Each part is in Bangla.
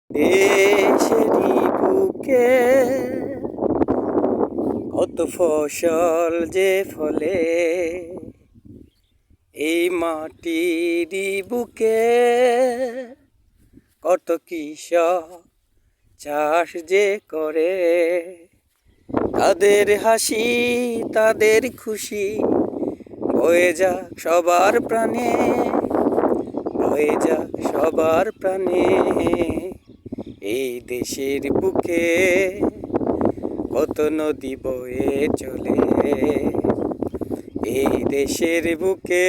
দেশেরই বুকে কত ফসল যে ফলে, এই মাটিরই বুকে কত কৃষক চাষ যে করে। তাদের হাসি তাদের খুশি বয়ে যাক সবার প্রাণে, বয়ে যাক সবার প্রাণে। এই দেশের বুকে কত নদী বয়ে চলে, এই দেশের বুকে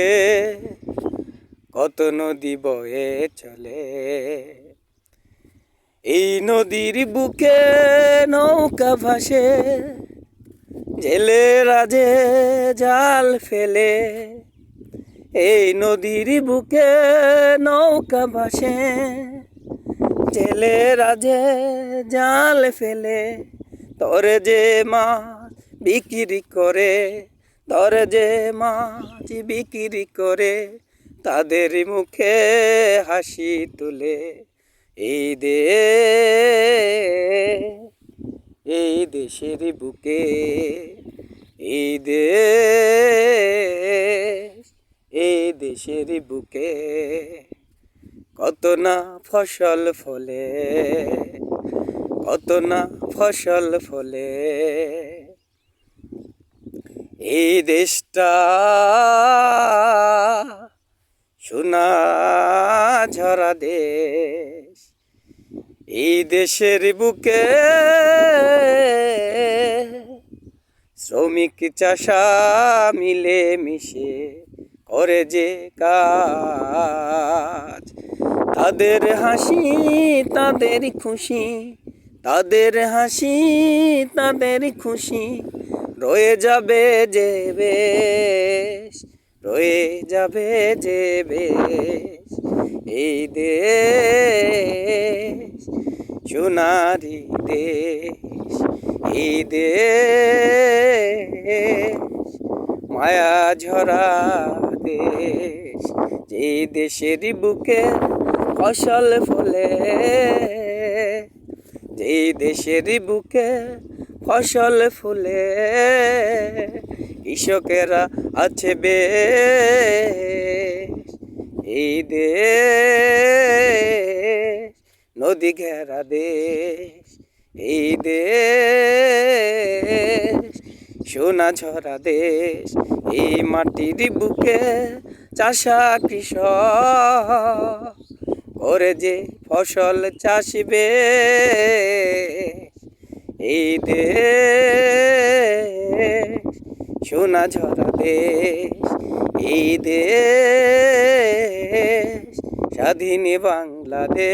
কত নদী বয়ে চলে। এই নদীর বুকে নৌকা ভাসে, জেলেরা যে জাল ফেলে। এই নদীর বুকে নৌকা ভাসে, জেলেরা যে জাল ফেলে। তরে যে মাছ বিক্রি করে, তরে যে মাছ বিক্রি করে, তাদের মুখে হাসি তুলে। এই দেশের বুকে, এই দেশের বুকে কত না ফসল ফলে, কত না ফসল ফলে। এই দেশটা সোনা ঝরা দেশ, এই দেশের বুকে শ্রমিক চাষা মিলে মিশে করে যে কাজ। তাদের হাসি তাদের খুশি, তাদের হাসি তাদের খুশি রয়ে যাবে যে বেশ, রয়ে যাবে যে বেশ। এই দেশ সোনারি দেশ, এই দেশ মায়া ঝরা দেশ। এই দেশের বুকে ফসল ফলে, এই দেশের বুকে ফসল ফুলে। কৃষকেরা আছে বেশ, এই দেশ নদী ঘেরা দেশ, এই দেশ সোনা ঝরা দেশ। এই মাটির বুকে চাষা কৃষক করে যে ফসল চাষিবে। এই দেশ সোনা ঝরা দেশ, এই দেশ স্বাধীন বাংলাদেশ।